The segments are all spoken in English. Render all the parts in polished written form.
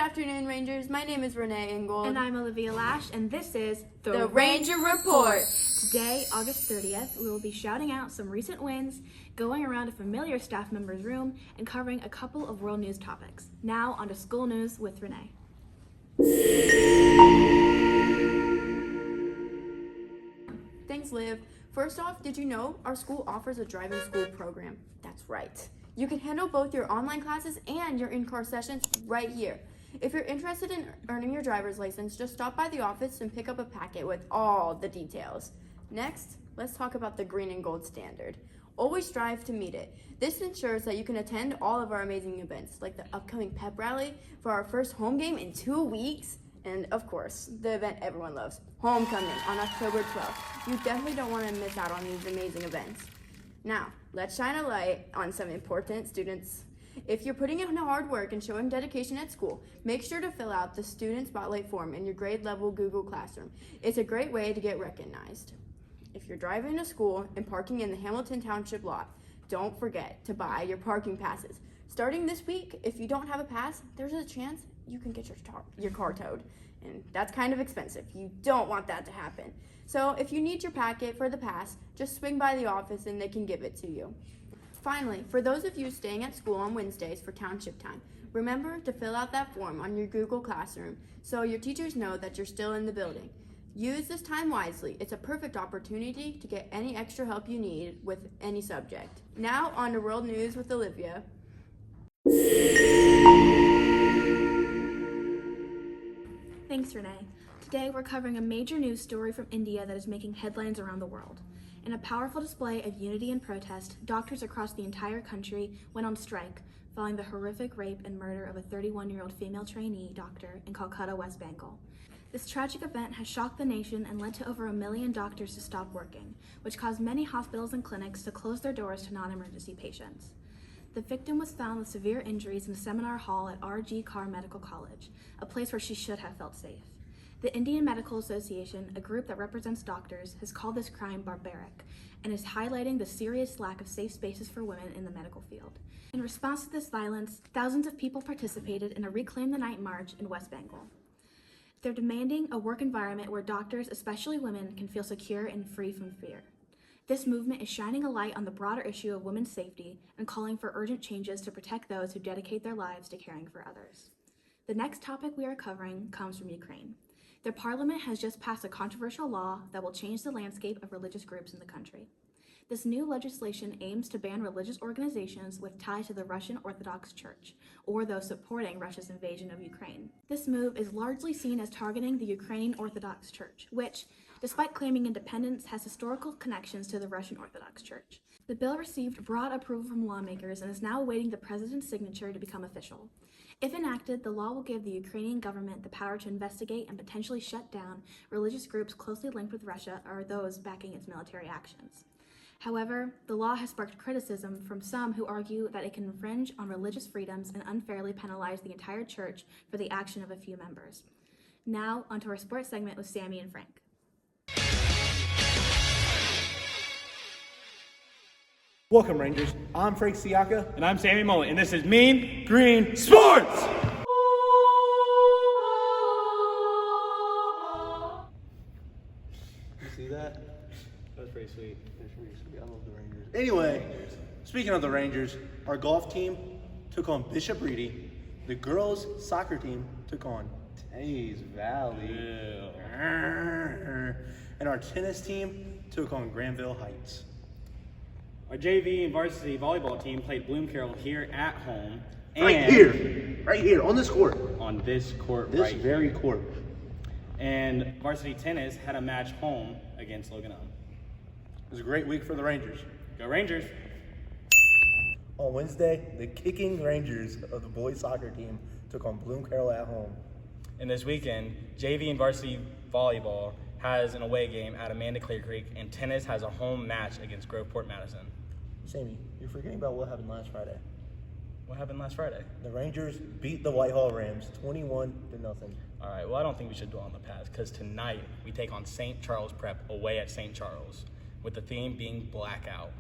afternoon, Rangers. My name is Renee Ingold. And I'm Olivia Lash, and this is The Ranger Report. Today, August 30th, we will be shouting out some recent wins, going around a familiar staff member's room, and covering a couple of world news topics. Now, on to school news with Renee. Thanks, Liv. First off, did you know our school offers a driving school program? That's right. You can handle both your online classes and your in-car sessions right here. If you're interested in earning your driver's license, just stop by the office and pick up a packet with all the details. Next, let's talk about the green and gold standard. Always strive to meet it. This ensures that you can attend all of our amazing events, like the upcoming pep rally for our first home game in 2 weeks, and of course, the event everyone loves, homecoming on October 12th. You definitely don't want to miss out on these amazing events. Now, let's shine a light on some important students. If you're putting in hard work and showing dedication at school, make sure to fill out the Student Spotlight form in your grade level Google Classroom. It's a great way to get recognized. If you're driving to school and parking in the Hamilton Township lot, don't forget to buy your parking passes. Starting this week, if you don't have a pass, there's a chance you can get your car towed. And that's kind of expensive. You don't want that to happen. So if you need your packet for the pass, just swing by the office and they can give it to you. Finally, for those of you staying at school on Wednesdays for township time, remember to fill out that form on your Google Classroom so your teachers know that you're still in the building. Use this time wisely. It's a perfect opportunity to get any extra help you need with any subject. Now on to World News with Olivia. Thanks, Renee. Today, we're covering a major news story from India that is making headlines around the world. In a powerful display of unity and protest, doctors across the entire country went on strike following the horrific rape and murder of a 31-year-old female trainee doctor in Kolkata, West Bengal. This tragic event has shocked the nation and led to over 1 million doctors to stop working, which caused many hospitals and clinics to close their doors to non-emergency patients. The victim was found with severe injuries in a seminar hall at R.G. Carr Medical College, a place where she should have felt safe. The Indian Medical Association, a group that represents doctors, has called this crime barbaric and is highlighting the serious lack of safe spaces for women in the medical field. In response to this violence, thousands of people participated in a Reclaim the Night march in West Bengal. They're demanding a work environment where doctors, especially women, can feel secure and free from fear. This movement is shining a light on the broader issue of women's safety and calling for urgent changes to protect those who dedicate their lives to caring for others. The next topic we are covering comes from Ukraine. Their parliament has just passed a controversial law that will change the landscape of religious groups in the country. This new legislation aims to ban religious organizations with ties to the Russian Orthodox Church, or those supporting Russia's invasion of Ukraine. This move is largely seen as targeting the Ukrainian Orthodox Church, which, despite claiming independence, has historical connections to the Russian Orthodox Church. The bill received broad approval from lawmakers and is now awaiting the president's signature to become official. If enacted, the law will give the Ukrainian government the power to investigate and potentially shut down religious groups closely linked with Russia or those backing its military actions. However, the law has sparked criticism from some who argue that it can infringe on religious freedoms and unfairly penalize the entire church for the action of a few members. Now, onto our sports segment with Sammy and Frank. Welcome, Rangers. I'm Frank Siaka. And I'm Sammy Mullen, and this is Mean Green Sports! You see that? That's pretty sweet. That's pretty sweet. I love the Rangers. Anyway, speaking of the Rangers, our golf team took on Bishop Reedy. The girls' soccer team took on Teays Valley. And our tennis team took on Granville Heights. Our JV and varsity volleyball team played Bloom Carroll here at home. And Right here, on this court. On this court This right very here. court. And varsity tennis had a match home against Logan Elm. It was a great week for the Rangers. Go Rangers! On Wednesday, the kicking Rangers of the boys soccer team took on Bloom Carroll at home. And this weekend, JV and varsity volleyball has an away game at Amanda Clear Creek, and tennis has a home match against Groveport Madison. Sammy, you're forgetting about what happened last Friday. What happened last Friday? The Rangers beat the Whitehall Rams 21-0. All right, well, I don't think we should dwell on the past, because tonight we take on St. Charles Prep away at St. Charles, with the theme being Blackout.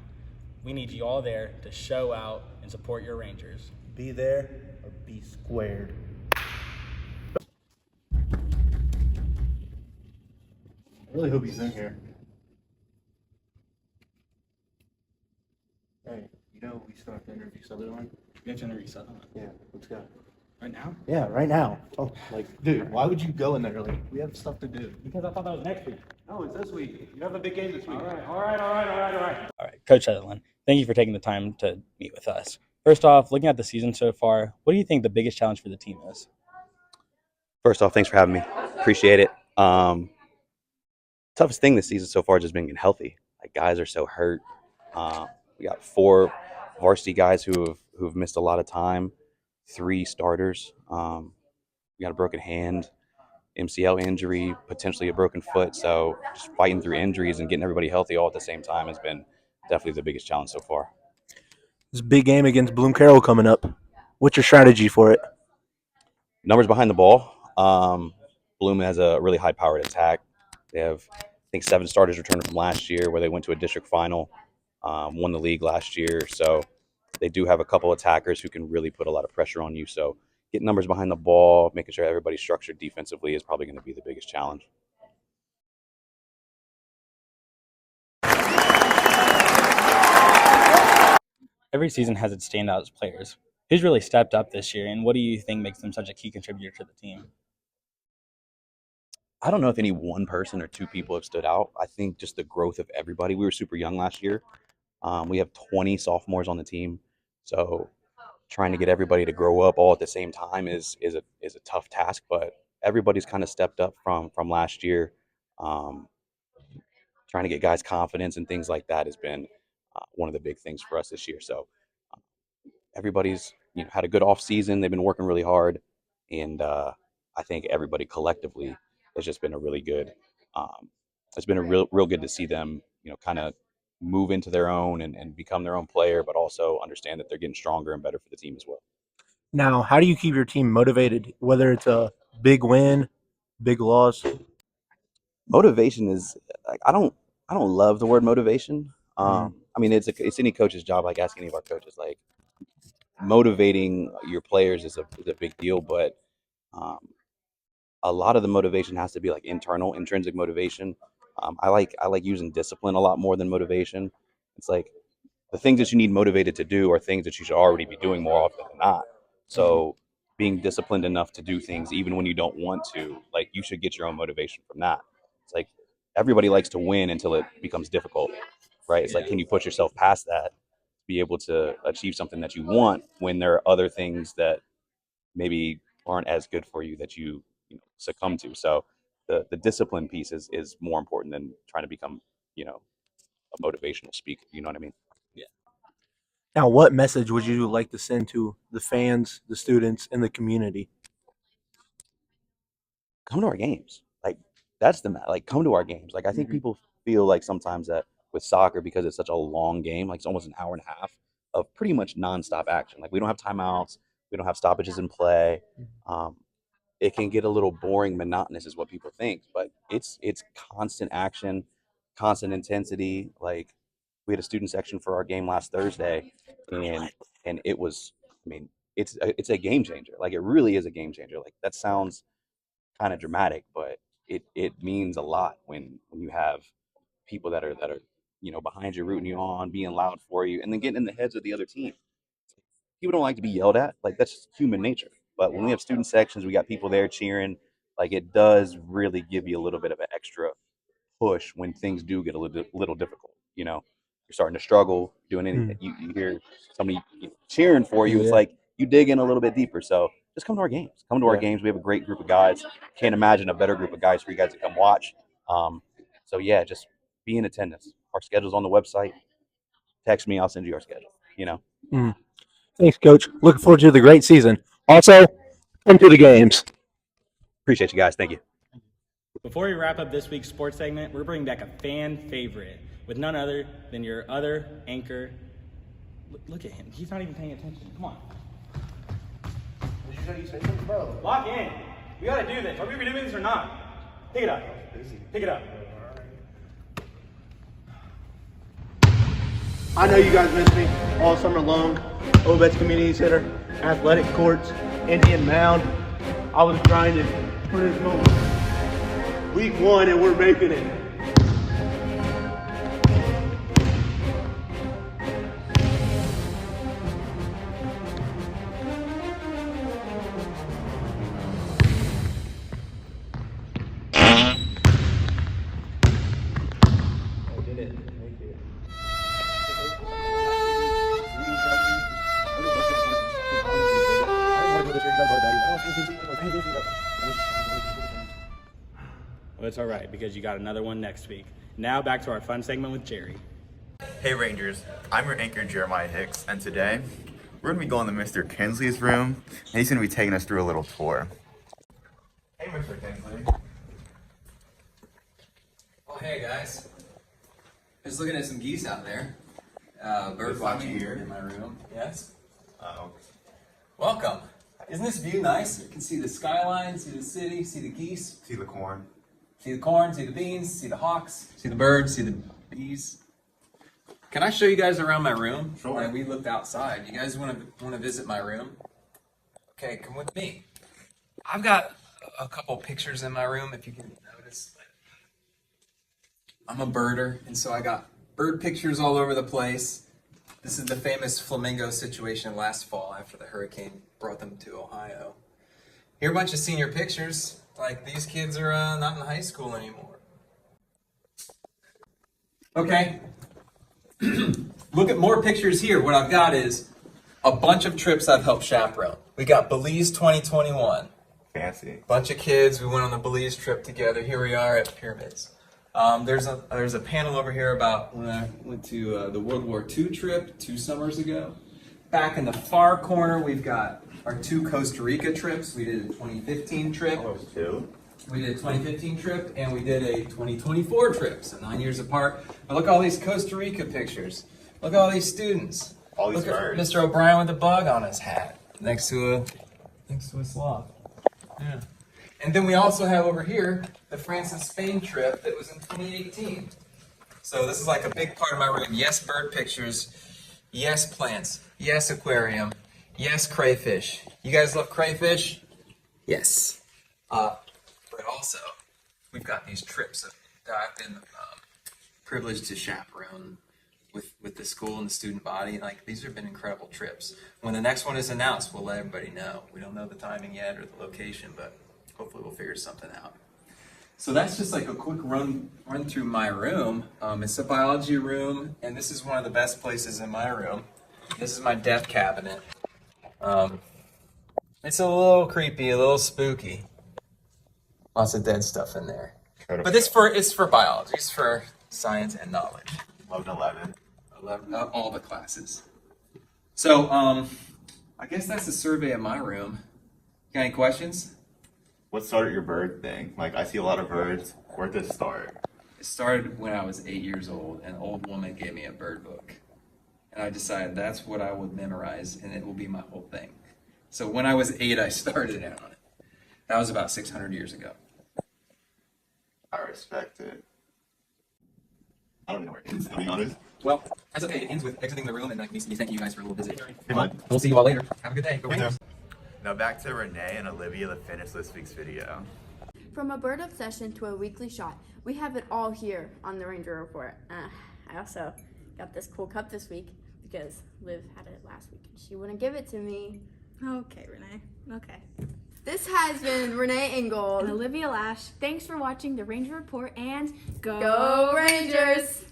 We need you all there to show out and support your Rangers. Be there or be squared. really hope he's in here. Hey, we still have to interview Sutherland? We have to interview Sutherland. Yeah, let's go. Right now? Yeah, right now. Oh, dude, why would you go in there early? We have stuff to do. Because I thought that was next week. No, it's this week. You have a big game this week. All right, Coach Sutherland, thank you for taking the time to meet with us. First off, looking at the season so far, what do you think the biggest challenge for the team is? First off, thanks for having me. Appreciate it. Toughest thing this season so far has just been getting healthy. Like, guys are so hurt. We got 4 varsity guys who've missed a lot of time, 3 starters. We got a broken hand, MCL injury, potentially a broken foot. So just fighting through injuries and getting everybody healthy all at the same time has been definitely the biggest challenge so far. This big game against Bloom Carroll coming up. What's your strategy for it? Numbers behind the ball. Bloom has a really high-powered attack. They have, I think, 7 starters returned from last year where they went to a district final, won the league last year. So they do have a couple attackers who can really put a lot of pressure on you. So getting numbers behind the ball, making sure everybody's structured defensively is probably going to be the biggest challenge. Every season has its standout players. Who's really stepped up this year, and what do you think makes them such a key contributor to the team? I don't know if any one person or 2 people have stood out. I think just the growth of everybody. We were super young last year. We have 20 sophomores on the team. So trying to get everybody to grow up all at the same time is a tough task, but everybody's kind of stepped up from last year. Trying to get guys confidence and things like that has been one of the big things for us this year. So everybody's had a good off season. They've been working really hard, and I think everybody collectively has just been a really good. It's been a real good to see them kind of move into their own and become their own player, but also understand that they're getting stronger and better for the team as well. Now, how do you keep your team motivated, whether it's a big win, big loss? Motivation is like I don't love the word motivation. I mean, it's any coach's job. Like, ask any of our coaches. Like, motivating your players is a big deal, but a lot of the motivation has to be like internal, intrinsic motivation. I like using discipline a lot more than motivation. It's like the things that you need motivated to do are things that you should already be doing more often than not. So being disciplined enough to do things even when you don't want to, like, you should get your own motivation from that. It's like everybody likes to win until it becomes difficult, right? It's like, can you push yourself past that to be able to achieve something that you want when there are other things that maybe aren't as good for you that you succumb to. So the discipline piece is more important than trying to become, a motivational speaker. You know what I mean? Yeah. Now, what message would you like to send to the fans, the students, and the community? Come to our games. Like, that's like, come to our games. Like, I think people feel like sometimes that with soccer, because it's such a long game, like it's almost an hour and a half of pretty much nonstop action. Like, we don't have timeouts, we don't have stoppages in play. It can get a little boring, monotonous is what people think, but it's constant action, constant intensity. Like, we had a student section for our game last Thursday, and it was, I mean, it's a game changer. Like, it really is a game changer. Like, that sounds kind of dramatic, but it means a lot when you have people that are behind you, rooting you on, being loud for you, and then getting in the heads of the other team. People don't like to be yelled at. Like, that's just human nature. But when we have student sections, we got people there cheering. Like, it does really give you a little bit of an extra push when things do get a little difficult. You're starting to struggle doing anything. You hear somebody cheering for you. It's like you dig in a little bit deeper. So just come to our games. Come to our games. We have a great group of guys. Can't imagine a better group of guys for you guys to come watch. So yeah, just be in attendance. Our schedule's on the website. Text me. I'll send you our schedule. Thanks, Coach. Looking forward to the great season. Also, come to the games. Appreciate you guys. Thank you. Before we wrap up this week's sports segment, we're bringing back a fan favorite with none other than your other anchor. Look at him. He's not even paying attention. Come on. Did you say you said something, bro? Lock in. We got to do this. Are we doing this or not? Pick it up. Pick it up. I know you guys missed me all summer long. Obet's Community Center, athletic courts, Indian Mound. I was grinding for this moment. Week 1 and we're making it. it's all right because you got another one next week. Now back to our fun segment with Jerry. Hey Rangers, I'm your anchor Jeremiah Hicks, and today we're going to be going to Mr. Kinsley's room, and he's going to be taking us through a little tour. Hey Mr. Kinsley. Oh, hey guys. Just looking at some geese out there. Bird watching here in my room. Yes? Welcome. Isn't this view nice? You can see the skyline, see the city, see the geese, See the corn. see the corn, see the beans, see the hawks, see the birds, see the bees. Can I show you guys around my room? Sure. Like, we looked outside. You guys want to visit my room? Okay, come with me. I've got a couple pictures in my room, if you can notice. I'm a birder, and so I got bird pictures all over the place. This is the famous flamingo situation last fall after the hurricane brought them to Ohio. Here are a bunch of senior pictures. Like, these kids are not in high school anymore. Okay. Look at more pictures here. What I've got is a bunch of trips I've helped chaperone. We got Belize 2021. Fancy. Bunch of kids. We went on the Belize trip together. Here we are at Pyramids. There's a panel over here about when I went to the World War II trip 2 summers ago. Back in the far corner, we've got our 2 Costa Rica trips. We did a 2015 trip. We did a 2015 trip, and we did a 2024 trip, so 9 years apart. But look at all these Costa Rica pictures. Look at all these students. All these Look at birds. Mr. O'Brien with a bug on his hat next to a sloth. Yeah. And then we also have over here the France and Spain trip that was in 2018. So this is like a big part of my room. Yes, bird pictures. Yes, plants. Yes, aquarium. Yes, crayfish. You guys love crayfish? Yes. But also, we've got these trips that I've been privileged to chaperone with the school and the student body. Like, these have been incredible trips. When the next one is announced, we'll let everybody know. We don't know the timing yet or the location, but hopefully we'll figure something out. So that's just like a quick run through my room. It's a biology room, and this is one of the best places in my room. This is my death cabinet. It's a little creepy, a little spooky. Lots of dead stuff in there. But it's for biology. It's for science and knowledge. 11. All the classes. So, I guess that's a survey of my room. Got any questions? What started your bird thing? Like, I see a lot of birds. Where'd this start? It started when I was 8 years old. An old woman gave me a bird book. And I decided that's what I would memorize, and it will be my whole thing. So when I was 8, I started out on it. That was about 600 years ago. I respect it. I don't know where it is, to be honest. Well, that's okay. It ends with exiting the room, and me thanking you guys for a little visit. Hey, bud. We'll see you all later. Have a good day. Go Rangers. Now back to Renee and Olivia to finish this week's video. From a bird obsession to a weekly shot, we have it all here on the Ranger Report. I also got this cool cup this week because Liv had it last week and she wouldn't give it to me. Okay, Renee. Okay. This has been Renee Ingold. And Olivia Lash, thanks for watching the Ranger Report, and Go Rangers!